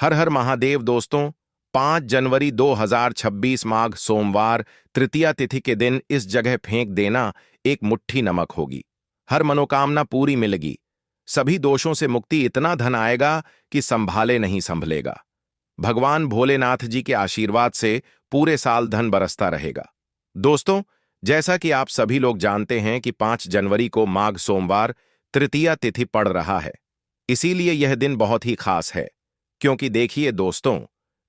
हर हर महादेव दोस्तों। 5 जनवरी 2026 माघ सोमवार तृतीया तिथि के दिन इस जगह फेंक देना एक मुट्ठी नमक होगी। हर मनोकामना पूरी मिलेगी। सभी दोषों से मुक्ति, इतना धन आएगा कि संभाले नहीं संभलेगा। भगवान भोलेनाथ जी के आशीर्वाद से पूरे साल धन बरसता रहेगा। दोस्तों, जैसा कि आप सभी लोग जानते हैं कि 5 जनवरी को माघ सोमवार तृतीया तिथि पड़ रहा है। इसीलिए यह दिन बहुत ही खास है, क्योंकि देखिए दोस्तों,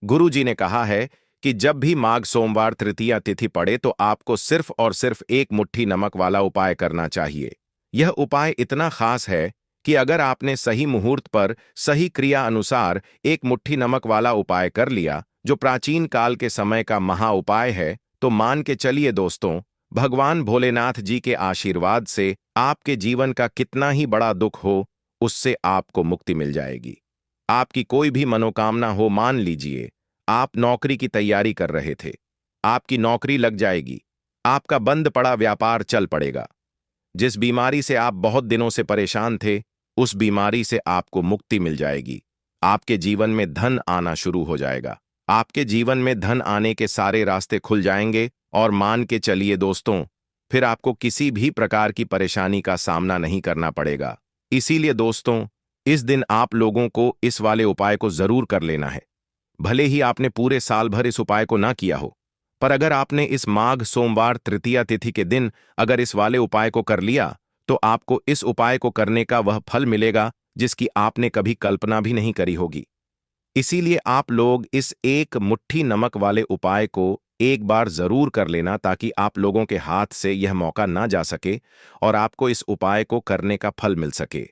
गुरु जी ने कहा है कि जब भी माघ सोमवार तृतीया तिथि पड़े तो आपको सिर्फ और सिर्फ एक मुट्ठी नमक वाला उपाय करना चाहिए। यह उपाय इतना खास है कि अगर आपने सही मुहूर्त पर सही क्रिया अनुसार एक मुट्ठी नमक वाला उपाय कर लिया, जो प्राचीन काल के समय का महा उपाय है, तो मान के चलिए दोस्तों, भगवान भोलेनाथ जी के आशीर्वाद से आपके जीवन का कितना ही बड़ा दुख हो, उससे आपको मुक्ति मिल जाएगी। आपकी कोई भी मनोकामना हो, मान लीजिए आप नौकरी की तैयारी कर रहे थे, आपकी नौकरी लग जाएगी, आपका बंद पड़ा व्यापार चल पड़ेगा। जिस बीमारी से आप बहुत दिनों से परेशान थे, उस बीमारी से आपको मुक्ति मिल जाएगी। आपके जीवन में धन आना शुरू हो जाएगा। आपके जीवन में धन आने के सारे रास्ते खुल जाएंगे और मान के चलिए दोस्तों, फिर आपको किसी भी प्रकार की परेशानी का सामना नहीं करना पड़ेगा। इसीलिए दोस्तों, इस दिन आप लोगों को इस वाले उपाय को जरूर कर लेना है। भले ही आपने पूरे साल भर इस उपाय को ना किया हो, पर अगर आपने इस माघ सोमवार तृतीया तिथि के दिन अगर इस वाले उपाय को कर लिया, तो आपको इस उपाय को करने का वह फल मिलेगा जिसकी आपने कभी कल्पना भी नहीं करी होगी। इसीलिए आप लोग इस एक मुट्ठी नमक वाले उपाय को एक बार जरूर कर लेना, ताकि आप लोगों के हाथ से यह मौका ना जा सके और आपको इस उपाय को करने का फल मिल सके।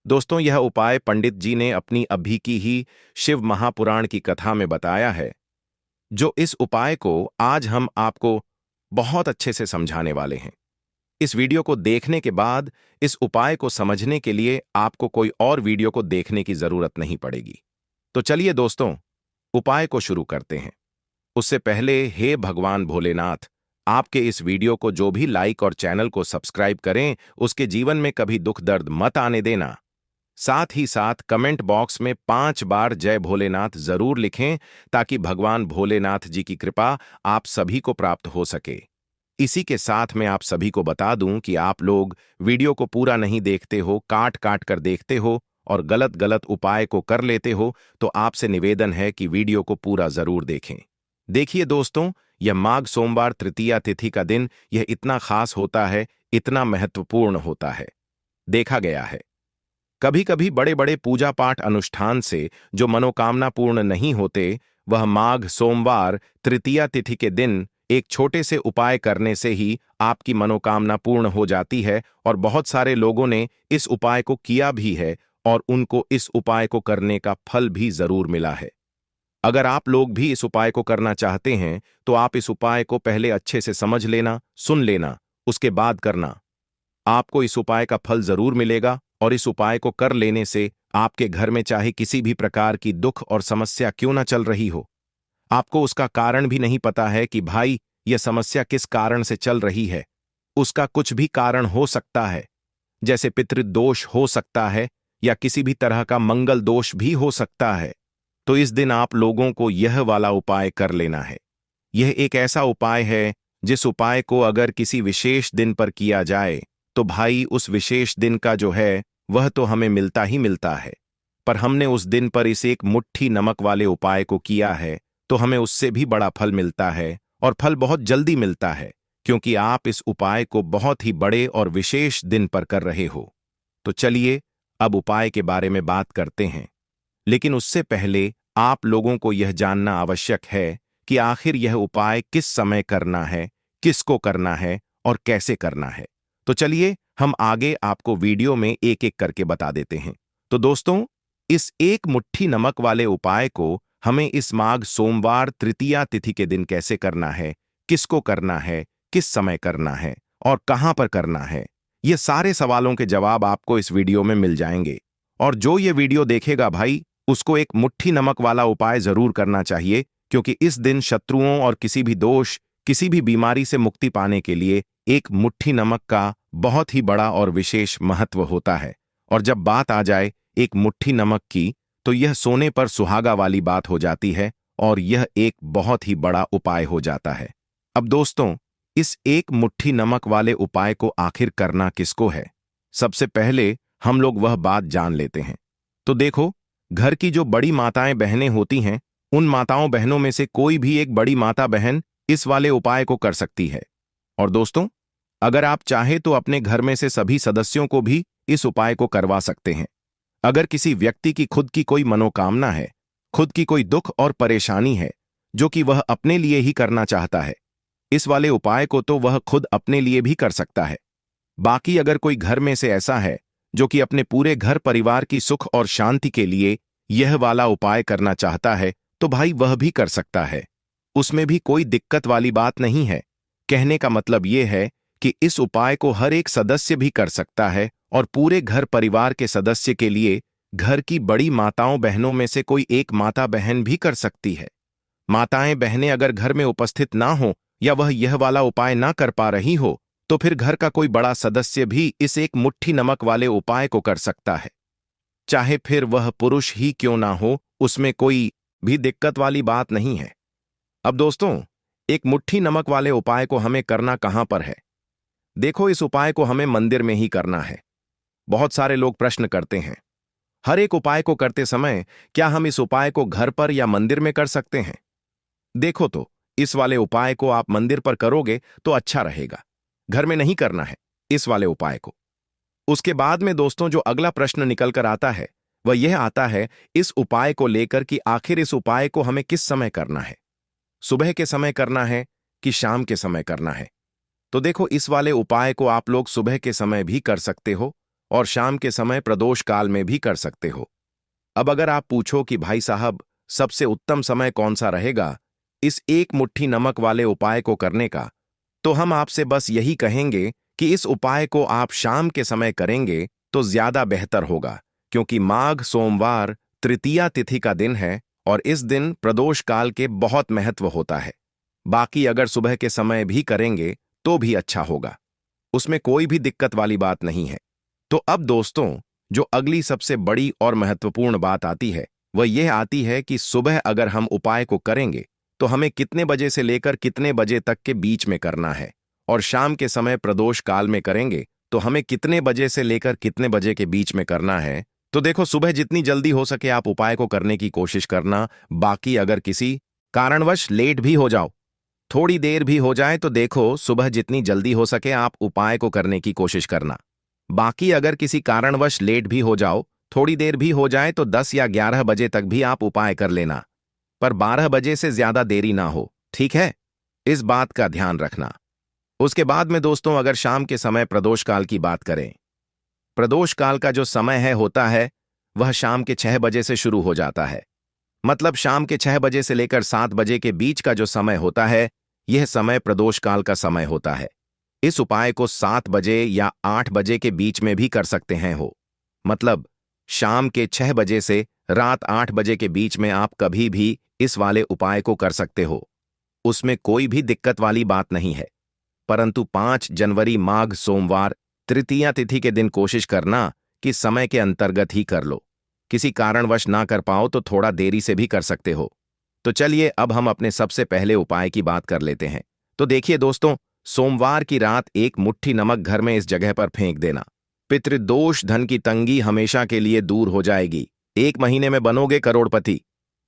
दोस्तों, यह उपाय पंडित जी ने अपनी अभी की ही शिव महापुराण की कथा में बताया है, जो इस उपाय को आज हम आपको बहुत अच्छे से समझाने वाले हैं। इस वीडियो को देखने के बाद इस उपाय को समझने के लिए आपको कोई और वीडियो को देखने की जरूरत नहीं पड़ेगी। तो चलिए दोस्तों, उपाय को शुरू करते हैं। उससे पहले, हे भगवान भोलेनाथ, आपके इस वीडियो को जो भी लाइक और चैनल को सब्सक्राइब करें, उसके जीवन में कभी दुख दर्द मत आने देना। साथ ही साथ कमेंट बॉक्स में 5 बार जय भोलेनाथ जरूर लिखें, ताकि भगवान भोलेनाथ जी की कृपा आप सभी को प्राप्त हो सके। इसी के साथ मैं आप सभी को बता दूं कि आप लोग वीडियो को पूरा नहीं देखते हो, काट काट कर देखते हो और गलत गलत उपाय को कर लेते हो, तो आपसे निवेदन है कि वीडियो को पूरा जरूर देखें। देखिए दोस्तों, यह माघ सोमवार तृतीया तिथि का दिन यह इतना खास होता है, इतना महत्वपूर्ण होता है। देखा गया है, कभी कभी बड़े बड़े पूजा पाठ अनुष्ठान से जो मनोकामना पूर्ण नहीं होते, वह माघ सोमवार तृतीया तिथि के दिन एक छोटे से उपाय करने से ही आपकी मनोकामना पूर्ण हो जाती है। और बहुत सारे लोगों ने इस उपाय को किया भी है और उनको इस उपाय को करने का फल भी जरूर मिला है। अगर आप लोग भी इस उपाय को करना चाहते हैं, तो आप इस उपाय को पहले अच्छे से समझ लेना, सुन लेना, उसके बाद करना। आपको इस उपाय का फल जरूर मिलेगा और इस उपाय को कर लेने से आपके घर में चाहे किसी भी प्रकार की दुख और समस्या क्यों ना चल रही हो, आपको उसका कारण भी नहीं पता है कि भाई यह समस्या किस कारण से चल रही है, उसका कुछ भी कारण हो सकता है, जैसे पितृदोष हो सकता है या किसी भी तरह का मंगल दोष भी हो सकता है, तो इस दिन आप लोगों को यह वाला उपाय कर लेना है। यह एक ऐसा उपाय है जिस उपाय को अगर किसी विशेष दिन पर किया जाए, तो भाई उस विशेष दिन का जो है वह तो हमें मिलता ही मिलता है, पर हमने उस दिन पर इस एक मुट्ठी नमक वाले उपाय को किया है, तो हमें उससे भी बड़ा फल मिलता है और फल बहुत जल्दी मिलता है, क्योंकि आप इस उपाय को बहुत ही बड़े और विशेष दिन पर कर रहे हो। तो चलिए अब उपाय के बारे में बात करते हैं, लेकिन उससे पहले आप लोगों को यह जानना आवश्यक है कि आखिर यह उपाय किस समय करना है, किसको करना है और कैसे करना है। तो चलिए हम आगे आपको वीडियो में एक एक करके बता देते हैं। तो दोस्तों, इस एक मुट्ठी नमक वाले उपाय को हमें इस माघ सोमवार तृतीया तिथि के दिन कैसे करना है, किसको करना है, किस समय करना है और कहां पर करना है, ये सारे सवालों के जवाब आपको इस वीडियो में मिल जाएंगे। और जो ये वीडियो देखेगा भाई, उसको एक मुट्ठी नमक वाला उपाय जरूर करना चाहिए, क्योंकि इस दिन शत्रुओं और किसी भी दोष, किसी भी बीमारी से मुक्ति पाने के लिए एक मुट्ठी नमक का बहुत ही बड़ा और विशेष महत्व होता है। और जब बात आ जाए एक मुट्ठी नमक की, तो यह सोने पर सुहागा वाली बात हो जाती है और यह एक बहुत ही बड़ा उपाय हो जाता है। अब दोस्तों, इस एक मुट्ठी नमक वाले उपाय को आखिर करना किसको है? सबसे पहले हम लोग वह बात जान लेते हैं। तो देखो, घर की जो बड़ी माताएं बहनें होती हैं, उन माताओं बहनों में से कोई भी एक बड़ी माता बहन इस वाले उपाय को कर सकती है। और दोस्तों, अगर आप चाहे तो अपने घर में से सभी सदस्यों को भी इस उपाय को करवा सकते हैं। अगर किसी व्यक्ति की खुद की कोई मनोकामना है, खुद की कोई दुख और परेशानी है जो कि वह अपने लिए ही करना चाहता है, इस वाले उपाय को तो वह खुद अपने लिए भी कर सकता है। बाकी अगर कोई घर में से ऐसा है जो कि अपने पूरे घर परिवार की सुख और शांति के लिए यह वाला उपाय करना चाहता है, तो भाई वह भी कर सकता है। उसमें भी कोई दिक्कत वाली बात नहीं है। कहने का मतलब यह है कि इस उपाय को हर एक सदस्य भी कर सकता है और पूरे घर परिवार के सदस्य के लिए घर की बड़ी माताओं बहनों में से कोई एक माता बहन भी कर सकती है। माताएं बहनें अगर घर में उपस्थित ना हो या वह यह वाला उपाय ना कर पा रही हो, तो फिर घर का कोई बड़ा सदस्य भी इस एक मुट्ठी नमक वाले उपाय को कर सकता है। चाहे फिर वह पुरुष ही क्यों ना हो, उसमें कोई भी दिक्कत वाली बात नहीं है। अब दोस्तों, एक मुट्ठी नमक वाले उपाय को हमें करना कहां पर है? देखो, इस उपाय को हमें मंदिर में ही करना है। बहुत सारे लोग प्रश्न करते हैं, हर एक उपाय को करते समय क्या हम इस उपाय को घर पर या मंदिर में कर सकते हैं? देखो तो, इस वाले उपाय को आप मंदिर पर करोगे तो अच्छा रहेगा। घर में नहीं करना है इस वाले उपाय को। उसके बाद में दोस्तों, जो अगला प्रश्न निकल कर आता है वह यह आता है इस उपाय को लेकर कि आखिर इस उपाय को हमें किस समय करना है? सुबह के समय करना है कि शाम के समय करना है? तो देखो, इस वाले उपाय को आप लोग सुबह के समय भी कर सकते हो और शाम के समय प्रदोष काल में भी कर सकते हो। अब अगर आप पूछो कि भाई साहब, सबसे उत्तम समय कौन सा रहेगा इस एक मुट्ठी नमक वाले उपाय को करने का, तो हम आपसे बस यही कहेंगे कि इस उपाय को आप शाम के समय करेंगे तो ज्यादा बेहतर होगा, क्योंकि माघ सोमवार तृतीया तिथि का दिन है और इस दिन प्रदोष काल के बहुत महत्व होता है। बाकी अगर सुबह के समय भी करेंगे तो भी अच्छा होगा, उसमें कोई भी दिक्कत वाली बात नहीं है। तो अब दोस्तों, जो अगली सबसे बड़ी और महत्वपूर्ण बात आती है वह यह आती है कि सुबह अगर हम उपाय को करेंगे तो हमें कितने बजे से लेकर कितने बजे तक के बीच में करना है, और शाम के समय प्रदोष काल में करेंगे तो हमें कितने बजे से लेकर कितने बजे के बीच में करना है। तो देखो, सुबह जितनी जल्दी हो सके आप उपाय को करने की कोशिश करना। बाकी अगर किसी कारणवश लेट भी हो जाओ, थोड़ी देर भी हो जाए, तो देखो सुबह जितनी जल्दी हो सके आप उपाय को करने की कोशिश करना। बाकी अगर किसी कारणवश लेट भी हो जाओ, थोड़ी देर भी हो जाए, तो 10 या 11 बजे तक भी आप उपाय कर लेना, पर 12 बजे से ज्यादा देरी ना हो, ठीक है? इस बात का ध्यान रखना। उसके बाद में दोस्तों, अगर शाम के समय प्रदोष काल की बात करें, प्रदोष काल का जो समय है होता है वह शाम के 6 बजे से शुरू हो जाता है। मतलब शाम के 6 बजे से लेकर 7 बजे के बीच का जो समय होता है, यह समय प्रदोष काल का समय होता है। इस उपाय को 7 बजे या 8 बजे के बीच में भी कर सकते हैं हो। मतलब शाम के 6 बजे से रात 8 बजे के बीच में आप कभी भी इस वाले उपाय को कर सकते हो, उसमें कोई भी दिक्कत वाली बात नहीं है। परंतु 5 जनवरी माघ सोमवार तृतीया तिथि के दिन कोशिश करना कि समय के अंतर्गत ही कर लो। किसी कारणवश ना कर पाओ तो थोड़ा देरी से भी कर सकते हो। तो चलिए अब हम अपने सबसे पहले उपाय की बात कर लेते हैं। तो देखिए दोस्तों, सोमवार की रात एक मुट्ठी नमक घर में इस जगह पर फेंक देना। पितृदोष, धन की तंगी हमेशा के लिए दूर हो जाएगी। 1 महीने में बनोगे करोड़पति।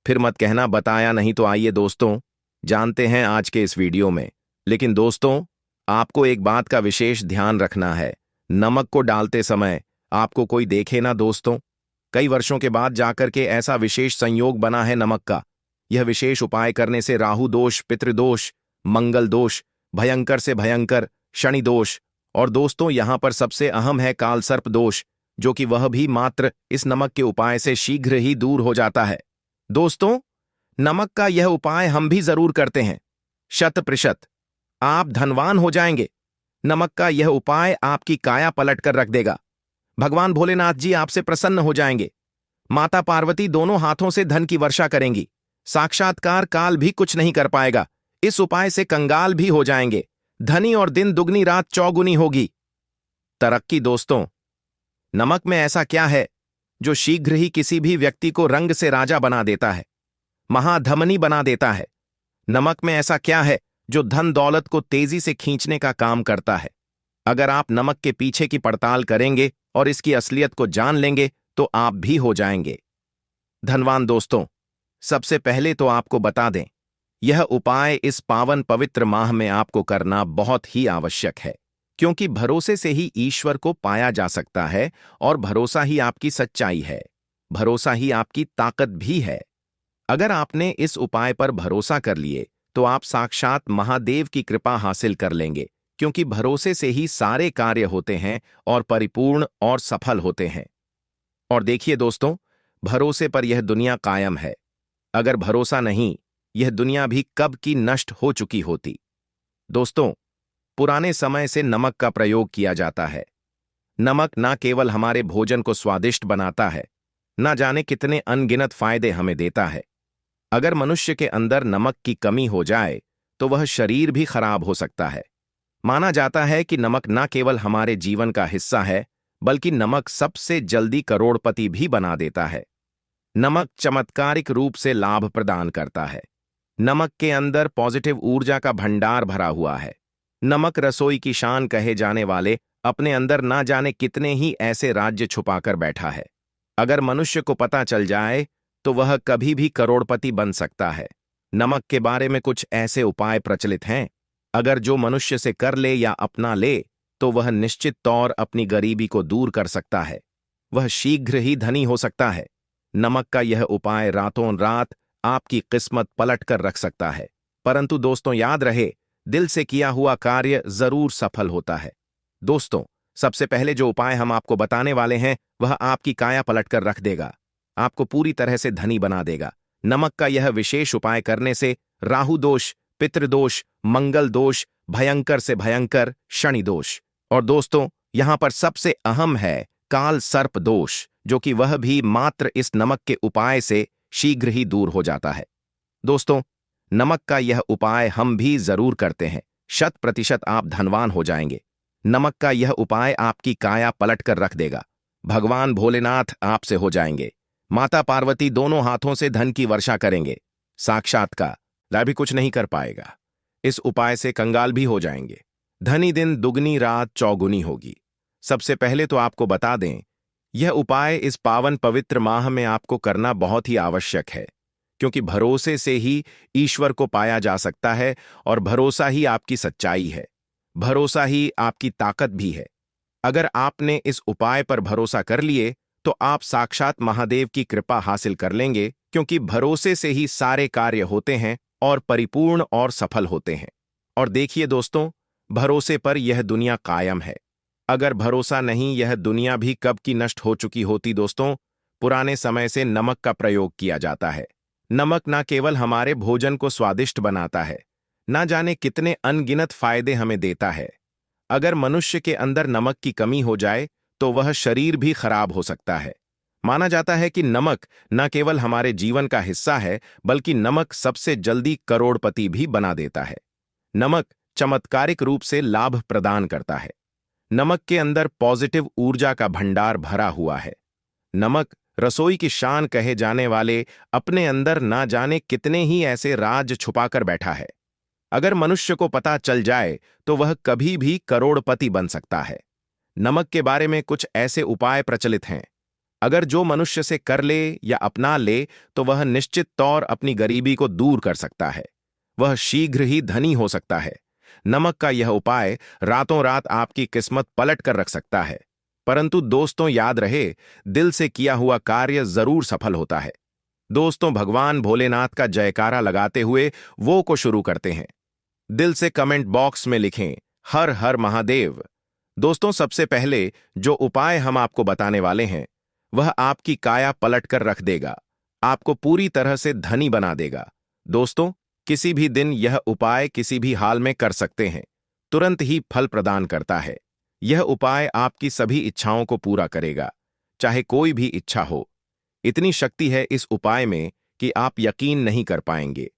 फिर मत कहना बताया नहीं। तो आइए दोस्तों, जानते हैं आज के इस वीडियो में। लेकिन दोस्तों, आपको एक बात का विशेष ध्यान रखना है, नमक को डालते समय आपको कोई देखे ना दोस्तों। कई वर्षों के बाद जाकर के ऐसा विशेष संयोग बना है नमक का। यह विशेष उपाय करने से राहु दोष, पितृदोष, मंगल दोष, भयंकर से भयंकर शनि दोष, और दोस्तों यहां पर सबसे अहम है काल सर्प दोष, जो कि वह भी मात्र इस नमक के उपाय से शीघ्र ही दूर हो जाता है। दोस्तों, नमक का यह उपाय हम भी जरूर करते हैं, 100%। आप धनवान हो जाएंगे। नमक का यह उपाय आपकी काया पलट कर रख देगा। भगवान भोलेनाथ जी आपसे प्रसन्न हो जाएंगे। माता पार्वती दोनों हाथों से धन की वर्षा करेंगी। साक्षात्कार काल भी कुछ नहीं कर पाएगा। इस उपाय से कंगाल भी हो जाएंगे। धनी और दिन दुगनी रात चौगुनी होगी। तरक्की दोस्तों, नमक में ऐसा क्या है जो शीघ्र ही किसी भी व्यक्ति को रंग से राजा बना देता है, महाधमनी बना देता है। नमक में ऐसा क्या है जो धन दौलत को तेजी से खींचने का काम करता है? अगर आप नमक के पीछे की पड़ताल करेंगे और इसकी असलियत को जान लेंगे तो आप भी हो जाएंगे धनवान। दोस्तों, सबसे पहले तो आपको बता दें, यह उपाय इस पावन पवित्र माह में आपको करना बहुत ही आवश्यक है, क्योंकि भरोसे से ही ईश्वर को पाया जा सकता है और भरोसा ही आपकी सच्चाई है, भरोसा ही आपकी ताकत भी है। अगर आपने इस उपाय पर भरोसा कर लिए तो आप साक्षात महादेव की कृपा हासिल कर लेंगे, क्योंकि भरोसे से ही सारे कार्य होते हैं और परिपूर्ण और सफल होते हैं। और देखिए दोस्तों, भरोसे पर यह दुनिया कायम है। अगर भरोसा नहीं, यह दुनिया भी कब की नष्ट हो चुकी होती। दोस्तों, पुराने समय से नमक का प्रयोग किया जाता है। नमक ना केवल हमारे भोजन को स्वादिष्ट बनाता है, ना जाने कितने अनगिनत फायदे हमें देता है। अगर मनुष्य के अंदर नमक की कमी हो जाए तो वह शरीर भी खराब हो सकता है। माना जाता है कि नमक न केवल हमारे जीवन का हिस्सा है, बल्कि नमक सबसे जल्दी करोड़पति भी बना देता है। नमक चमत्कारिक रूप से लाभ प्रदान करता है। नमक के अंदर पॉजिटिव ऊर्जा का भंडार भरा हुआ है। नमक रसोई की शान कहे जाने वाले अपने अंदर ना जाने कितने ही ऐसे राज्य छुपाकर बैठा है। अगर मनुष्य को पता चल जाए तो वह कभी भी करोड़पति बन सकता है। नमक के बारे में कुछ ऐसे उपाय प्रचलित हैं, अगर जो मनुष्य से कर ले या अपना ले तो वह निश्चित तौर अपनी गरीबी को दूर कर सकता है, वह शीघ्र ही धनी हो सकता है। नमक का यह उपाय रातों रात आपकी किस्मत पलट कर रख सकता है। परंतु दोस्तों, याद रहे, दिल से किया हुआ कार्य जरूर सफल होता है। दोस्तों, सबसे पहले जो उपाय हम आपको बताने वाले हैं वह आपकी काया पलट कर रख देगा, आपको पूरी तरह से धनी बना देगा। नमक का यह विशेष उपाय करने से राहु दोष, पितृदोष, मंगल दोष, भयंकर से भयंकर शनि दोष, और दोस्तों यहां पर सबसे अहम है काल सर्प दोष, जो कि वह भी मात्र इस नमक के उपाय से शीघ्र ही दूर हो जाता है। दोस्तों, नमक का यह उपाय हम भी जरूर करते हैं, 100% आप धनवान हो जाएंगे। नमक का यह उपाय आपकी काया पलट कर रख देगा। भगवान भोलेनाथ आपसे हो जाएंगे, माता पार्वती दोनों हाथों से धन की वर्षा करेंगे, साक्षात्कार भी कुछ नहीं कर पाएगा। इस उपाय से कंगाल भी हो जाएंगे। धनी दिन दुगनी रात चौगुनी होगी। सबसे पहले तो आपको बता दें, यह उपाय इस पावन पवित्र माह में आपको करना बहुत ही आवश्यक है, क्योंकि भरोसे से ही ईश्वर को पाया जा सकता है और भरोसा ही आपकी सच्चाई है, भरोसा ही आपकी ताकत भी है। अगर आपने इस उपाय पर भरोसा कर लिए तो आप साक्षात महादेव की कृपा हासिल कर लेंगे, क्योंकि भरोसे से ही सारे कार्य होते हैं और परिपूर्ण और सफल होते हैं। और देखिए दोस्तों, भरोसे पर यह दुनिया कायम है। अगर भरोसा नहीं, यह दुनिया भी कब की नष्ट हो चुकी होती। दोस्तों, पुराने समय से नमक का प्रयोग किया जाता है। नमक ना केवल हमारे भोजन को स्वादिष्ट बनाता है, ना जाने कितने अनगिनत फायदे हमें देता है। अगर मनुष्य के अंदर नमक की कमी हो जाए तो वह शरीर भी खराब हो सकता है। माना जाता है कि नमक न केवल हमारे जीवन का हिस्सा है, बल्कि नमक सबसे जल्दी करोड़पति भी बना देता है। नमक चमत्कारिक रूप से लाभ प्रदान करता है। नमक के अंदर पॉजिटिव ऊर्जा का भंडार भरा हुआ है। नमक रसोई की शान कहे जाने वाले अपने अंदर ना जाने कितने ही ऐसे राज छुपाकर बैठा है। अगर मनुष्य को पता चल जाए तो वह कभी भी करोड़पति बन सकता है। नमक के बारे में कुछ ऐसे उपाय प्रचलित हैं, अगर जो मनुष्य से कर ले या अपना ले तो वह निश्चित तौर अपनी गरीबी को दूर कर सकता है, वह शीघ्र ही धनी हो सकता है। नमक का यह उपाय रातों रात आपकी किस्मत पलट कर रख सकता है। परंतु दोस्तों, याद रहे, दिल से किया हुआ कार्य जरूर सफल होता है। दोस्तों, भगवान भोलेनाथ का जयकारा लगाते हुए वो को शुरू करते हैं। दिल से कमेंट बॉक्स में लिखें हर हर महादेव। दोस्तों, सबसे पहले जो उपाय हम आपको बताने वाले हैं वह आपकी काया पलट कर रख देगा, आपको पूरी तरह से धनी बना देगा। दोस्तों, किसी भी दिन यह उपाय किसी भी हाल में कर सकते हैं, तुरंत ही फल प्रदान करता है। यह उपाय आपकी सभी इच्छाओं को पूरा करेगा, चाहे कोई भी इच्छा हो। इतनी शक्ति है इस उपाय में कि आप यकीन नहीं कर पाएंगे।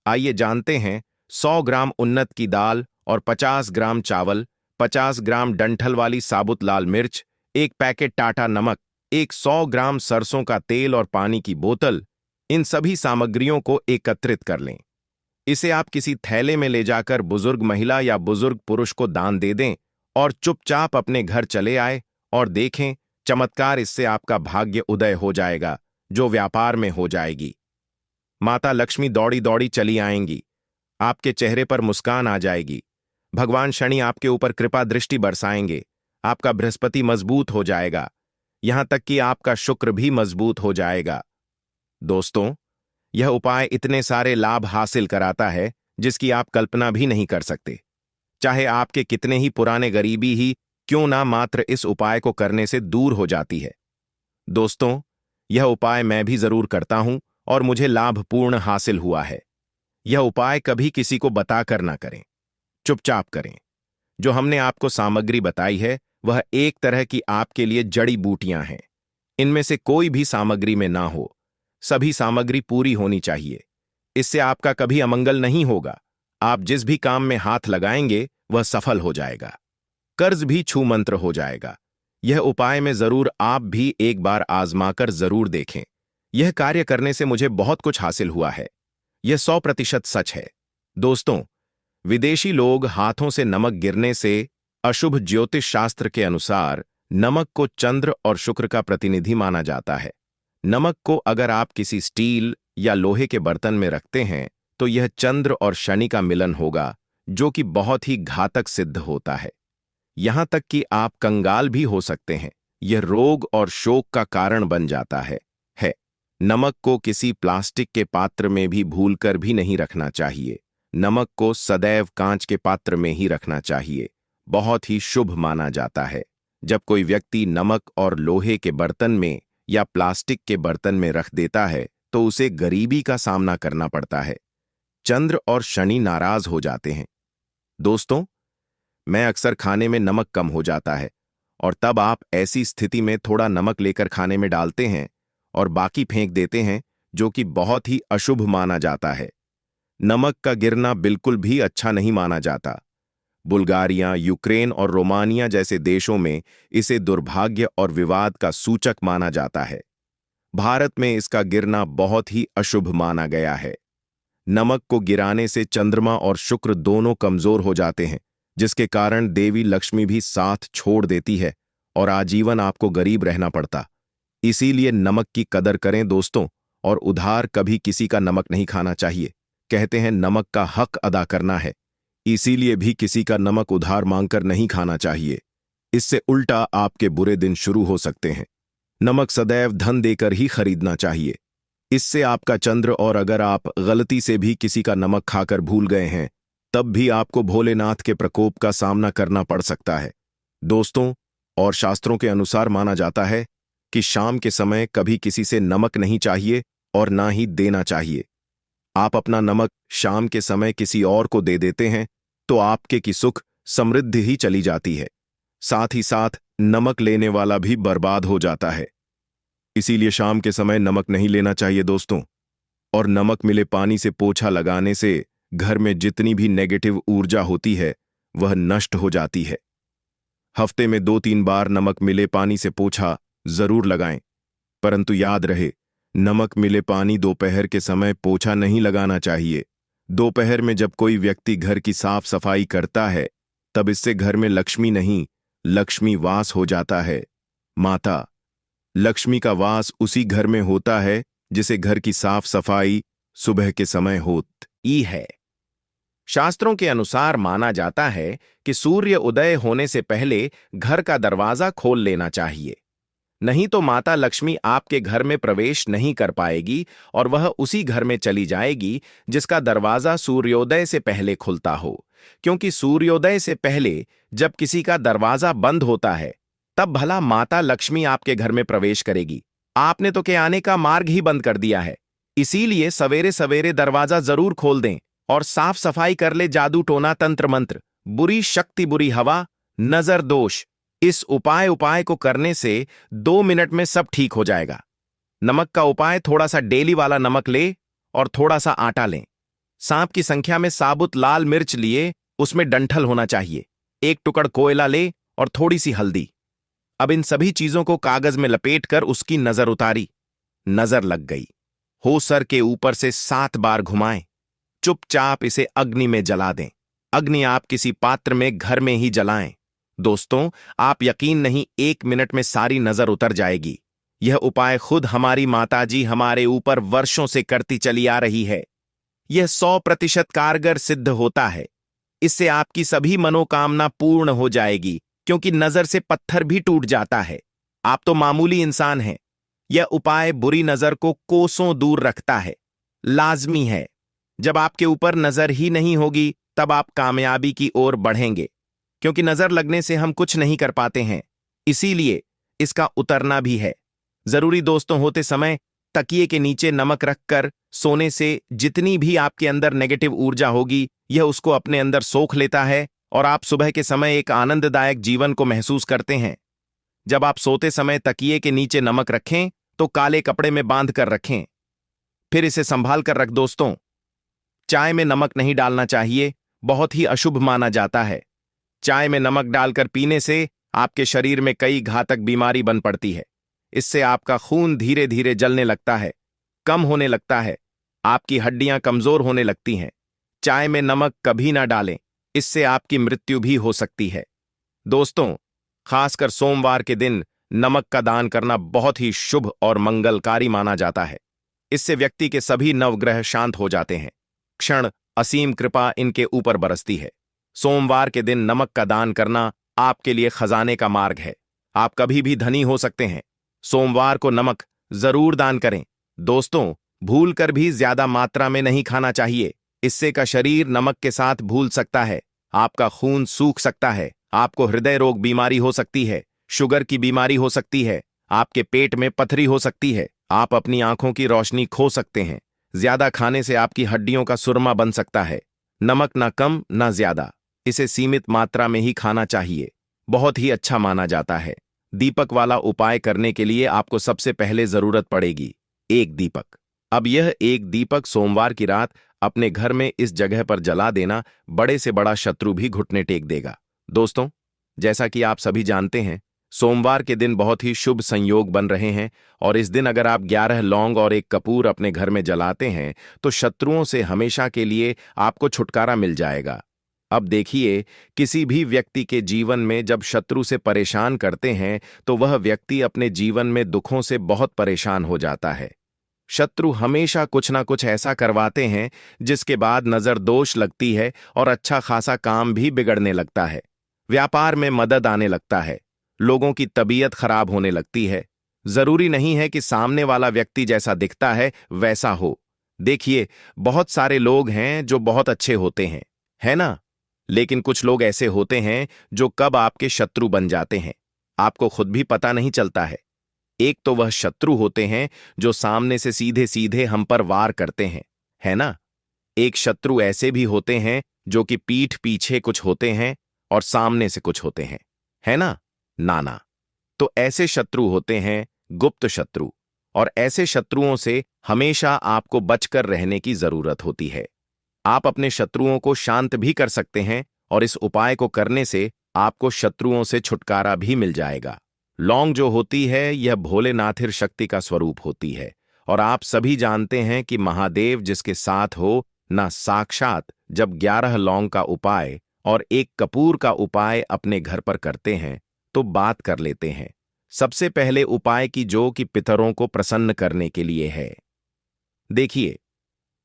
आइए जानते हैं, 100 ग्राम उन्नत की दाल और 50 ग्राम चावल, 50 ग्राम डंठल वाली साबुत लाल मिर्च, 1 पैकेट टाटा नमक, एक 100 ग्राम सरसों का तेल और पानी की बोतल, इन सभी सामग्रियों को एकत्रित कर लें। इसे आप किसी थैले में ले जाकर बुजुर्ग महिला या बुजुर्ग पुरुष को दान दे दें और चुपचाप अपने घर चले आए और देखें, चमत्कार, इससे आपका भाग्य उदय हो जाएगा, जो व्यापार में हो जाएगी। माता लक्ष्मी दौड़ी दौड़ी चली आएंगी, आपके चेहरे पर मुस्कान आ जाएगी। भगवान शनि आपके ऊपर कृपा दृष्टि बरसाएंगे, आपका बृहस्पति मजबूत हो जाएगा, यहां तक कि आपका शुक्र भी मजबूत हो जाएगा। दोस्तों, यह उपाय इतने सारे लाभ हासिल कराता है जिसकी आप कल्पना भी नहीं कर सकते। चाहे आपके कितने ही पुराने गरीबी ही क्यों ना, मात्र इस उपाय को करने से दूर हो जाती है। दोस्तों, यह उपाय मैं भी जरूर करता हूं और मुझे लाभपूर्ण हासिल हुआ है। यह उपाय कभी किसी को बताकर ना करें, चुपचाप करें। जो हमने आपको सामग्री बताई है वह एक तरह की आपके लिए जड़ी बूटियां हैं। इनमें से कोई भी सामग्री में ना हो, सभी सामग्री पूरी होनी चाहिए। इससे आपका कभी अमंगल नहीं होगा। आप जिस भी काम में हाथ लगाएंगे वह सफल हो जाएगा, कर्ज भी छू मंत्र हो जाएगा। यह उपाय में जरूर आप भी एक बार आजमाकर जरूर देखें। यह कार्य करने से मुझे बहुत कुछ हासिल हुआ है। यह 100% सच है। दोस्तों, विदेशी लोग हाथों से नमक गिरने से अशुभ ज्योतिष शास्त्र के अनुसार नमक को चंद्र और शुक्र का प्रतिनिधि माना जाता है। नमक को अगर आप किसी स्टील या लोहे के बर्तन में रखते हैं तो यह चंद्र और शनि का मिलन होगा, जो कि बहुत ही घातक सिद्ध होता है। यहां तक कि आप कंगाल भी हो सकते हैं। यह रोग और शोक का कारण बन जाता है। नमक को किसी प्लास्टिक के पात्र में भी भूलकर भी नहीं रखना चाहिए। नमक को सदैव कांच के पात्र में ही रखना चाहिए। बहुत ही शुभ माना जाता है। जब कोई व्यक्ति नमक और लोहे के बर्तन में या प्लास्टिक के बर्तन में रख देता है तो उसे गरीबी का सामना करना पड़ता है। चंद्र और शनि नाराज हो जाते हैं। दोस्तों, मैं अक्सर खाने में नमक कम हो जाता है और तब आप ऐसी स्थिति में थोड़ा नमक लेकर खाने में डालते हैं और बाकी फेंक देते हैं, जो कि बहुत ही अशुभ माना जाता है। नमक का गिरना बिल्कुल भी अच्छा नहीं माना जाता। बुल्गारिया, यूक्रेन और रोमानिया जैसे देशों में इसे दुर्भाग्य और विवाद का सूचक माना जाता है। भारत में इसका गिरना बहुत ही अशुभ माना गया है। नमक को गिराने से चंद्रमा और शुक्र दोनों कमजोर हो जाते हैं, जिसके कारण देवी लक्ष्मी भी साथ छोड़ देती है और आजीवन आपको गरीब रहना पड़ता। इसीलिए नमक की कदर करें दोस्तों, और उधार कभी किसी का नमक नहीं खाना चाहिए। कहते हैं नमक का हक अदा करना है, इसीलिए भी किसी का नमक उधार मांगकर नहीं खाना चाहिए। इससे उल्टा आपके बुरे दिन शुरू हो सकते हैं। नमक सदैव धन देकर ही खरीदना चाहिए। इससे आपका चंद्र, और अगर आप गलती से भी किसी का नमक खाकर भूल गए हैं तब भी आपको भोलेनाथ के प्रकोप का सामना करना पड़ सकता है। दोस्तों, और शास्त्रों के अनुसार माना जाता है कि शाम के समय कभी किसी से नमक नहीं चाहिए और ना ही देना चाहिए। आप अपना नमक शाम के समय किसी और को दे देते हैं तो आपके की सुख समृद्धि ही चली जाती है, साथ ही साथ नमक लेने वाला भी बर्बाद हो जाता है। इसीलिए शाम के समय नमक नहीं लेना चाहिए दोस्तों। और नमक मिले पानी से पोछा लगाने से घर में जितनी भी नेगेटिव ऊर्जा होती है वह नष्ट हो जाती है। हफ्ते में 2-3 बार नमक मिले पानी से पोछा जरूर लगाएं, परंतु याद रहे, नमक मिले पानी दोपहर के समय पोछा नहीं लगाना चाहिए। दोपहर में जब कोई व्यक्ति घर की साफ सफाई करता है तब इससे घर में लक्ष्मी नहीं, लक्ष्मी वास हो जाता है। माता लक्ष्मी का वास उसी घर में होता है जिसे घर की साफ सफाई सुबह के समय होती है। शास्त्रों के अनुसार माना जाता है कि सूर्य उदय होने से पहले घर का दरवाजा खोल लेना चाहिए, नहीं तो माता लक्ष्मी आपके घर में प्रवेश नहीं कर पाएगी और वह उसी घर में चली जाएगी जिसका दरवाजा सूर्योदय से पहले खुलता हो। क्योंकि सूर्योदय से पहले जब किसी का दरवाजा बंद होता है तब भला माता लक्ष्मी आपके घर में प्रवेश करेगी। आपने तो के आने का मार्ग ही बंद कर दिया है। इसीलिए सवेरे सवेरे दरवाजा जरूर खोल दें और साफ सफाई कर ले। जादू टोना तंत्र मंत्र, बुरी शक्ति, बुरी हवा, नजर दोष, इस उपाय को करने से 2 मिनट में सब ठीक हो जाएगा। नमक का उपाय, थोड़ा सा डेली वाला नमक ले और थोड़ा सा आटा लें। सांप की संख्या में साबुत लाल मिर्च लिए, उसमें डंठल होना चाहिए। 1 टुकड़ कोयला ले और थोड़ी सी हल्दी। अब इन सभी चीजों को कागज में लपेटकर उसकी नजर उतारी। नजर लग गई। हो सर के ऊपर से 7 बार घुमाएं। चुपचाप इसे अग्नि में जला दें। अग्नि आप किसी पात्र में घर में ही जलाएं। दोस्तों, आप यकीन नहीं, 1 मिनट में सारी नजर उतर जाएगी। यह उपाय खुद हमारी माताजी हमारे ऊपर वर्षों से करती चली आ रही है। यह 100% कारगर सिद्ध होता है। इससे आपकी सभी मनोकामना पूर्ण हो जाएगी, क्योंकि नजर से पत्थर भी टूट जाता है। आप तो मामूली इंसान हैं। यह उपाय बुरी नजर को कोसों दूर रखता है। लाजमी है। जब आपके ऊपर नजर ही नहीं होगी, तब आप कामयाबी की ओर बढ़ेंगे, क्योंकि नजर लगने से हम कुछ नहीं कर पाते हैं। इसीलिए इसका उतरना भी है जरूरी। दोस्तों, होते समय तकिए के नीचे नमक रखकर सोने से जितनी भी आपके अंदर नेगेटिव ऊर्जा होगी, यह उसको अपने अंदर सोख लेता है और आप सुबह के समय एक आनंददायक जीवन को महसूस करते हैं। जब आप सोते समय तकिए के नीचे नमक रखें तो काले कपड़े में बांध कर रखें, फिर इसे संभाल कर रख। दोस्तों, चाय में नमक नहीं डालना चाहिए, बहुत ही अशुभ माना जाता है। चाय में नमक डालकर पीने से आपके शरीर में कई घातक बीमारी बन पड़ती है। इससे आपका खून धीरे धीरे जलने लगता है, कम होने लगता है, आपकी हड्डियां कमजोर होने लगती हैं। चाय में नमक कभी ना डालें, इससे आपकी मृत्यु भी हो सकती है। दोस्तों, खासकर सोमवार के दिन नमक का दान करना बहुत ही शुभ और मंगलकारी माना जाता है। इससे व्यक्ति के सभी नवग्रह शांत हो जाते हैं। क्षण असीम कृपा इनके ऊपर बरसती है। सोमवार के दिन नमक का दान करना आपके लिए खजाने का मार्ग है। आप कभी भी धनी हो सकते हैं। सोमवार को नमक जरूर दान करें। दोस्तों, भूलकर भी ज्यादा मात्रा में नहीं खाना चाहिए। इससे का शरीर नमक के साथ भूल सकता है। आपका खून सूख सकता है। आपको हृदय रोग बीमारी हो सकती है, शुगर की बीमारी हो सकती है, आपके पेट में पथरी हो सकती है, आप अपनी आंखों की रोशनी खो सकते हैं। ज्यादा खाने से आपकी हड्डियों का सुरमा बन सकता है। नमक ना कम ना ज्यादा, इसे सीमित मात्रा में ही खाना चाहिए। बहुत ही अच्छा माना जाता है। दीपक वाला उपाय करने के लिए आपको सबसे पहले जरूरत पड़ेगी एक दीपक। अब यह एक दीपक सोमवार की रात अपने घर में इस जगह पर जला देना, बड़े से बड़ा शत्रु भी घुटने टेक देगा। दोस्तों, जैसा कि आप सभी जानते हैं, सोमवार के दिन बहुत ही शुभ संयोग बन रहे हैं और इस दिन अगर आप 11 लौंग और एक कपूर अपने घर में जलाते हैं तो शत्रुओं से हमेशा के लिए आपको छुटकारा मिल जाएगा। अब देखिए, किसी भी व्यक्ति के जीवन में जब शत्रु से परेशान करते हैं तो वह व्यक्ति अपने जीवन में दुखों से बहुत परेशान हो जाता है। शत्रु हमेशा कुछ ना कुछ ऐसा करवाते हैं जिसके बाद नजर दोष लगती है और अच्छा खासा काम भी बिगड़ने लगता है। व्यापार में मदद आने लगता है, लोगों की तबीयत खराब होने लगती है। जरूरी नहीं है कि सामने वाला व्यक्ति जैसा दिखता है वैसा हो। देखिए, बहुत सारे लोग हैं जो बहुत अच्छे होते हैं, है ना? लेकिन कुछ लोग ऐसे होते हैं जो कब आपके शत्रु बन जाते हैं, आपको खुद भी पता नहीं चलता है। एक तो वह शत्रु होते हैं जो सामने से सीधे सीधे हम पर वार करते हैं, है ना? एक शत्रु ऐसे भी होते हैं जो कि पीठ पीछे कुछ होते हैं और सामने से कुछ होते हैं, है ना? नाना। तो ऐसे शत्रु होते हैं गुप्त शत्रु, और ऐसे शत्रुओं से हमेशा आपको बचकर रहने की जरूरत होती है। आप अपने शत्रुओं को शांत भी कर सकते हैं और इस उपाय को करने से आपको शत्रुओं से छुटकारा भी मिल जाएगा। लौंग जो होती है यह भोलेनाथिर शक्ति का स्वरूप होती है और आप सभी जानते हैं कि महादेव जिसके साथ हो ना, साक्षात जब 11 लौंग का उपाय और एक कपूर का उपाय अपने घर पर करते हैं तो बात कर लेते हैं सबसे पहले उपाय की, जो कि पितरों को प्रसन्न करने के लिए है। देखिए,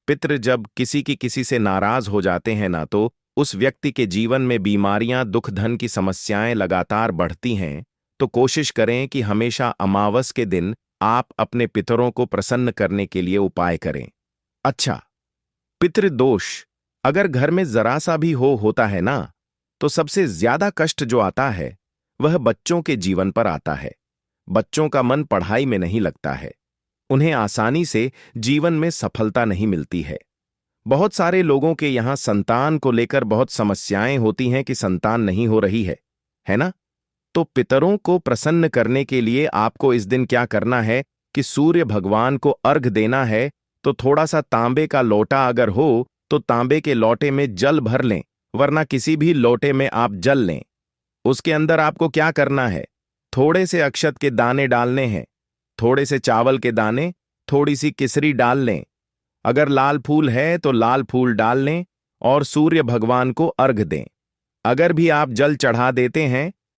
पितृ जब किसी से नाराज हो जाते हैं ना, तो उस व्यक्ति के जीवन में बीमारियां, दुख, धन की समस्याएं लगातार बढ़ती हैं। तो कोशिश करें कि हमेशा अमावस के दिन आप अपने पितरों को प्रसन्न करने के लिए उपाय करें। अच्छा, पितृदोष अगर घर में जरा सा भी होता है ना, तो सबसे ज्यादा कष्ट जो आता है वह बच्चों के जीवन पर आता है। बच्चों का मन पढ़ाई में नहीं लगता है, उन्हें आसानी से जीवन में सफलता नहीं मिलती है। बहुत सारे लोगों के यहां संतान को लेकर बहुत समस्याएं होती हैं कि संतान नहीं हो रही है ना? तो पितरों को प्रसन्न करने के लिए आपको इस दिन क्या करना है कि सूर्य भगवान को अर्घ देना है। तो थोड़ा सा तांबे का लोटा अगर हो तो तांबे के लोटे में जल भर लें, वरना किसी भी लोटे में आप जल लें। उसके अंदर आपको क्या करना है, थोड़े से अक्षत के दाने डालने हैं, थोड़े से चावल के दाने, थोड़ी सी किसरी डाल लें। अगर लाल फूल है तो लाल फूल डाल लें और सूर्य भगवान को अर्घ दें। अगर भी आप जल चढ़ा देते हैं